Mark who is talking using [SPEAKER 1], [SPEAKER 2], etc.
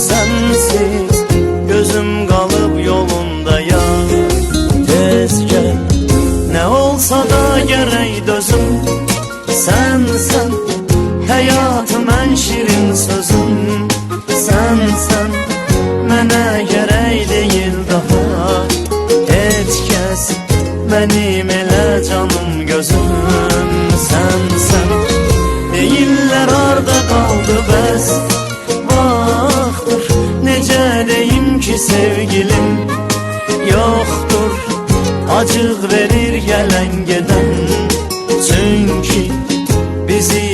[SPEAKER 1] sensiz gözüm kalıp yolunda ya. Tez gel, ne olsa da gerek dözüm. Sen hayatım en şirin sözüm. Sen mənə gerek değil daha. Heç kəs benim elə canım gözüm. Sen deyirlər arda qaldı bəs. Vaxtdır necə deyim ki sevgilim yoxdur. Acıq verir gelen geden. Çünkü bizi